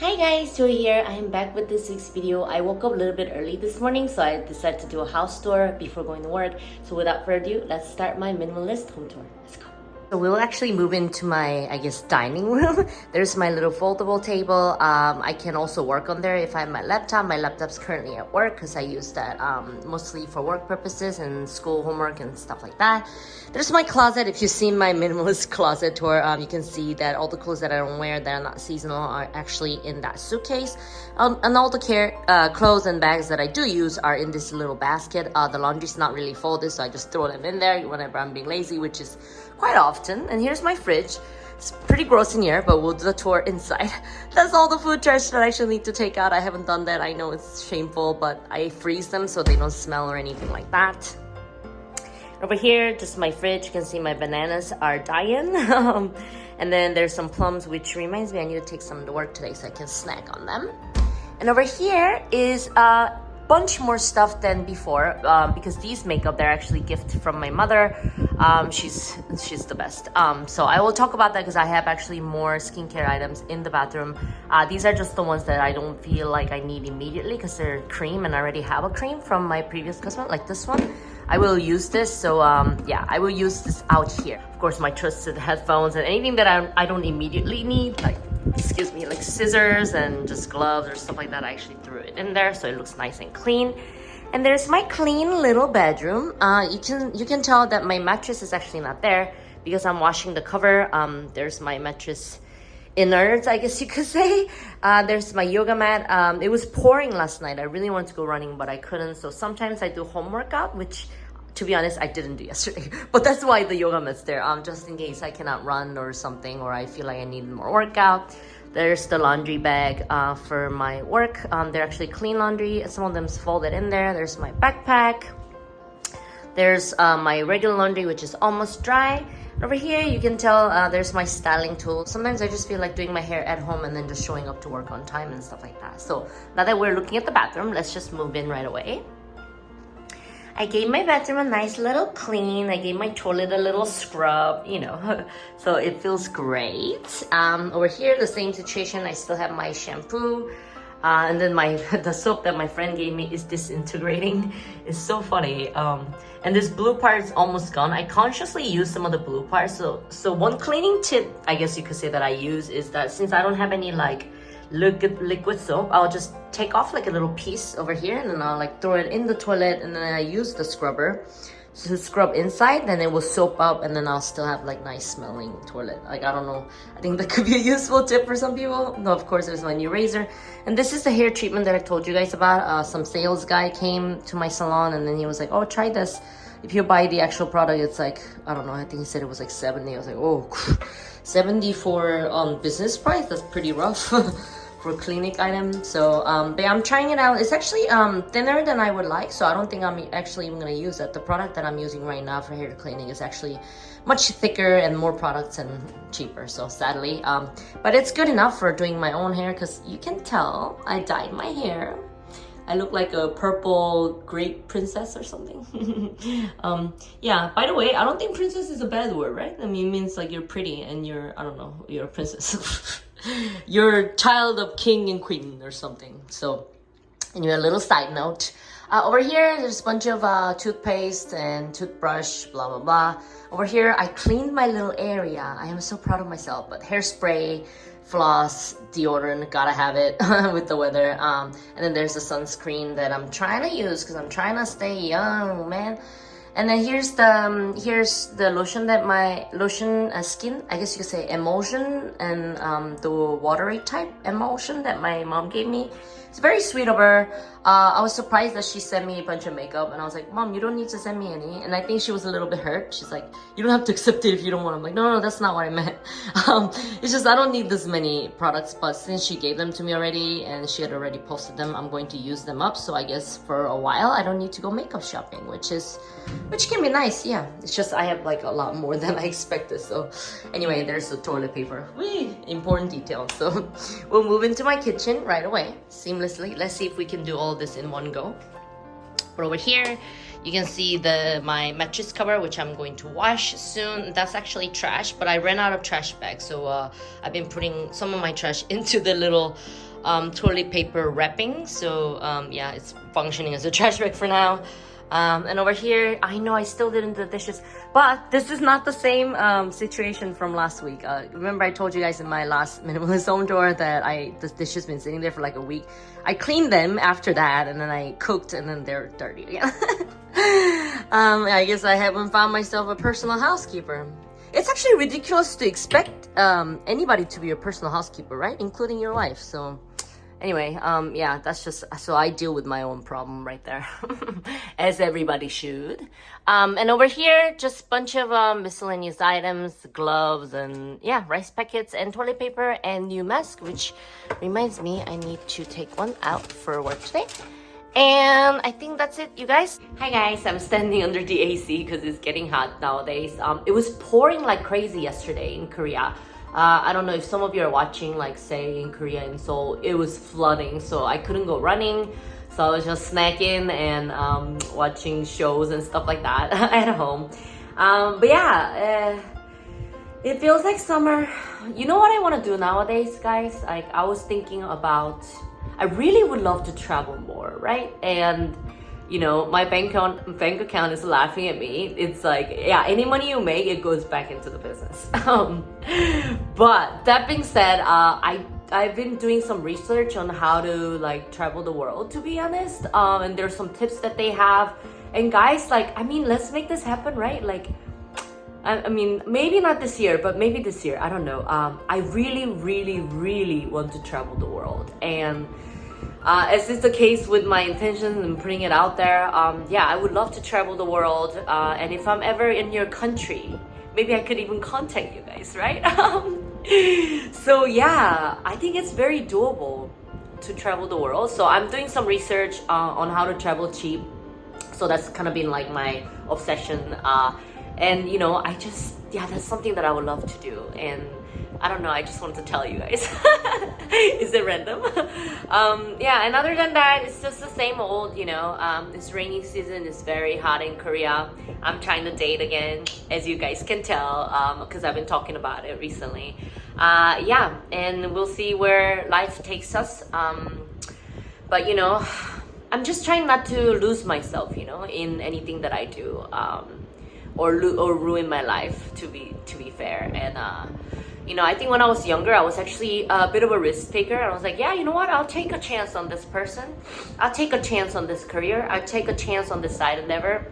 Hi guys, Joy here. I am back with this week's video. I woke up a little bit early this morning, so I decided to do a house tour before going to work. So without further ado, let's start my minimalist home tour. Let's go. So we'll actually move into my, dining room. There's my little foldable table. I can also work on there if I have my laptop. My laptop's currently at work because I use that mostly for work purposes and school homework and stuff like that. There's my closet. If you've seen my minimalist closet tour, you can see that all the clothes that I don't wear that are not seasonal are actually in that suitcase. And all the clothes and bags that I do use are in this little basket. The laundry's not really folded, so I just throw them in there whenever I'm being lazy, which is quite often. And here's my fridge. It's pretty gross in here, but we'll do the tour inside. That's all the food trash that I actually need to take out. I haven't done that. I know it's shameful, but I freeze them so they don't smell or anything like that. Over here, just my fridge. You can see my bananas are dying. And then there's some plums, which reminds me I need to take some to work today so I can snack on them. And over here is a bunch more stuff than before because these makeup, they're actually gift from my mother. She's the best. So I will talk about that because I have actually more skincare items in the bathroom. These are just the ones that I don't feel like I need immediately because they're cream and I already have a cream from my previous customer, like this one. I will use this, so yeah, I will use this out here. Of course, my trusted headphones and anything that I don't immediately need, like, excuse me, like scissors and just gloves or stuff like that. I actually threw it in there so it looks nice and clean. And there's my clean little bedroom. You can tell that my mattress is actually not there because I'm washing the cover. There's my mattress innards, I guess you could say. There's my yoga mat. It was pouring last night. I really wanted to go running, but I couldn't. So sometimes I do home workout, which, to be honest, I didn't do yesterday. But that's why the yoga mat's there, just in case I cannot run or something, or I feel like I need more workout. There's the laundry bag for my work. They're actually clean laundry. Some of them's folded in there. There's my backpack. There's my regular laundry, which is almost dry. Over here, you can tell there's my styling tool. Sometimes I just feel like doing my hair at home and then just showing up to work on time and stuff like that. So now that we're looking at the bathroom, let's just move in right away. I gave my bathroom a nice little clean. I gave my toilet a little scrub, you know, so it feels great. Over here, the same situation. I still have my shampoo. And then the soap that my friend gave me is disintegrating. It's so funny. And this blue part is almost gone. I consciously use some of the blue parts. So one cleaning tip, I guess you could say, that I use is that since I don't have any like liquid soap, I'll just take off like a little piece over here and then I'll like throw it in the toilet and then I use the scrubber to scrub inside, then it will soap up and then I'll still have like nice smelling toilet. Like, I don't know, I think that could be a useful tip for some people. No, of course, there's my new razor. And this is the hair treatment that I told you guys about. Some sales guy came to my salon and then he was like, oh, try this. If you buy the actual product, it's like, I don't know, I think he said it was like 70. I was like, oh, 70 for business price? That's pretty rough. For clinic item. So but I'm trying it out. It's actually thinner than I would like, so I don't think I'm actually even gonna use it. The product that I'm using right now for hair cleaning is actually much thicker and more products and cheaper, so sadly, but it's good enough for doing my own hair because you can tell I dyed my hair. I look like a purple grape princess or something. Yeah, by the way, I don't think princess is a bad word, right? I mean, it means like you're pretty and you're, I don't know, you're a princess. You're child of king and queen or something. So, anyway, a little side note. Over here, there's a bunch of toothpaste and toothbrush, blah, blah, blah. Over here, I cleaned my little area. I am so proud of myself. But hairspray, floss, deodorant, gotta have it with the weather. And then there's the sunscreen that I'm trying to use because I'm trying to stay young, man. And then here's the lotion that my skin, I guess you could say emulsion, and the watery type emulsion that my mom gave me. It's very sweet of her. I was surprised that she sent me a bunch of makeup and I was like, Mom, you don't need to send me any. And I think she was a little bit hurt. She's like, you don't have to accept it if you don't want. I'm like, no, that's not what I meant. It's just I don't need this many products, but since she gave them to me already and she had already posted them, I'm going to use them up. So I guess for a while I don't need to go makeup shopping, which can be nice. Yeah, it's just I have like a lot more than I expected. So anyway, there's the toilet paper. Whee! Important detail. So we'll move into my kitchen right away seamlessly. Let's see if we can do all this in one go. But over here, you can see my mattress cover, which I'm going to wash soon. That's actually trash, but I ran out of trash bags, so I've been putting some of my trash into the little toilet paper wrapping. So yeah, it's functioning as a trash bag for now. And over here, I know I still didn't do the dishes, but this is not the same situation from last week. Remember I told you guys in my last Minimalist Home Tour that the dishes been sitting there for like a week. I cleaned them after that, and then I cooked, and then they're dirty again. I guess I haven't found myself a personal housekeeper. It's actually ridiculous to expect anybody to be a personal housekeeper, right? Including your wife. So anyway, yeah, that's just, so I deal with my own problem right there. As everybody should. And over here, just a bunch of miscellaneous items, gloves, and yeah, rice packets, and toilet paper, and new mask, which reminds me I need to take one out for work today. And I think that's it, you guys. Hi guys, I'm standing under the AC because it's getting hot nowadays. It was pouring like crazy yesterday in Korea. I don't know if some of you are watching, like say in Korea, in Seoul, it was flooding, so I couldn't go running. So I was just snacking and watching shows and stuff like that at home. But yeah, it feels like summer. You know what I want to do nowadays, guys? Like I was thinking about, I really would love to travel more, right? And you know, my bank account is laughing at me. It's like, yeah, any money you make, it goes back into the business. But that being said, I've been doing some research on how to like travel the world, to be honest. And there's some tips that they have. And guys, like, I mean, let's make this happen, right? Like, I mean, maybe not this year, but maybe this year. I don't know. I really, really, really want to travel the world. And as is the case with my intentions and putting it out there, yeah, I would love to travel the world. And if I'm ever in your country, maybe I could even contact you guys, right? So yeah, I think it's very doable to travel the world. So I'm doing some research on how to travel cheap. So that's kind of been like my obsession. And you know, yeah, that's something that I would love to do. And I don't know, I just wanted to tell you guys. Is it random? Yeah, and other than that, it's just the same old, you know. This rainy season is very hot in Korea. I'm trying to date again, as you guys can tell, because I've been talking about it recently. Yeah, and we'll see where life takes us. But you know, I'm just trying not to lose myself, you know, in anything that I do, or ruin my life, to be fair. And you know, I think when I was younger, I was actually a bit of a risk taker. I was like, yeah, you know what? I'll take a chance on this person. I'll take a chance on this career. I'll take a chance on this side endeavor.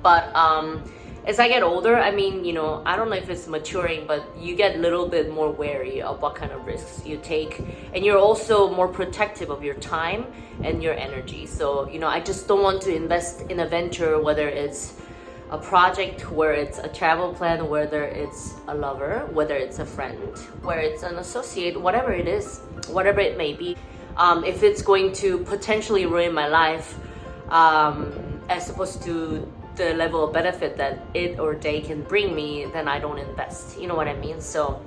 But as I get older, I mean, you know, I don't know if it's maturing, but you get a little bit more wary of what kind of risks you take. And you're also more protective of your time and your energy. So, you know, I just don't want to invest in a venture, whether it's a project, where it's a travel plan, whether it's a lover, whether it's a friend, where it's an associate, whatever it is, whatever it may be. If it's going to potentially ruin my life, as opposed to the level of benefit that it or they can bring me, then I don't invest. You know what I mean? So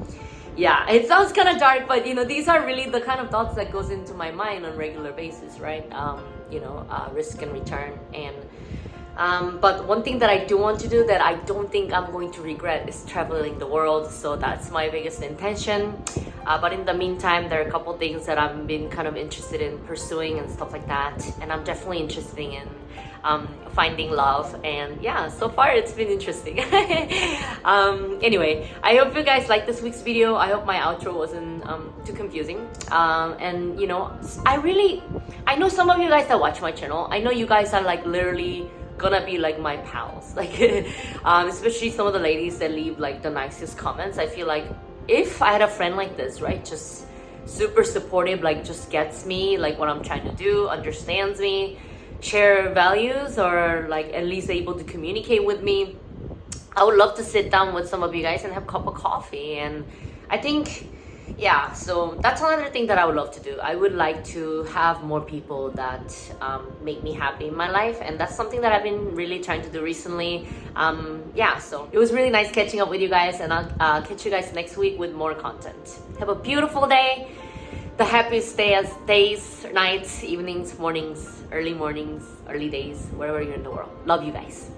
yeah, it sounds kind of dark, but you know, these are really the kind of thoughts that goes into my mind on a regular basis, right? You know, risk and return. And but one thing that I do want to do that I don't think I'm going to regret is traveling the world. So that's my biggest intention. But in the meantime, there are a couple things that I've been kind of interested in pursuing and stuff like that. And I'm definitely interested in finding love. And yeah, so far it's been interesting. Anyway, I hope you guys liked this week's video. I hope my outro wasn't too confusing. And you know, I know some of you guys that watch my channel, I know you guys are like literally gonna be like my pals, like especially some of the ladies that leave like the nicest comments. I feel like if I had a friend like this, right, just super supportive, like just gets me, like what I'm trying to do, understands me, share values, or like at least able to communicate with me, I would love to sit down with some of you guys and have a cup of coffee. And I think, yeah, so that's another thing that I would love to do. I would like to have more people that make me happy in my life, and that's something that I've been really trying to do recently. Yeah, so it was really nice catching up with you guys, and I'll catch you guys next week with more content. Have a beautiful day, the happiest days, nights, evenings, mornings, early days, wherever you're in the world. Love you guys.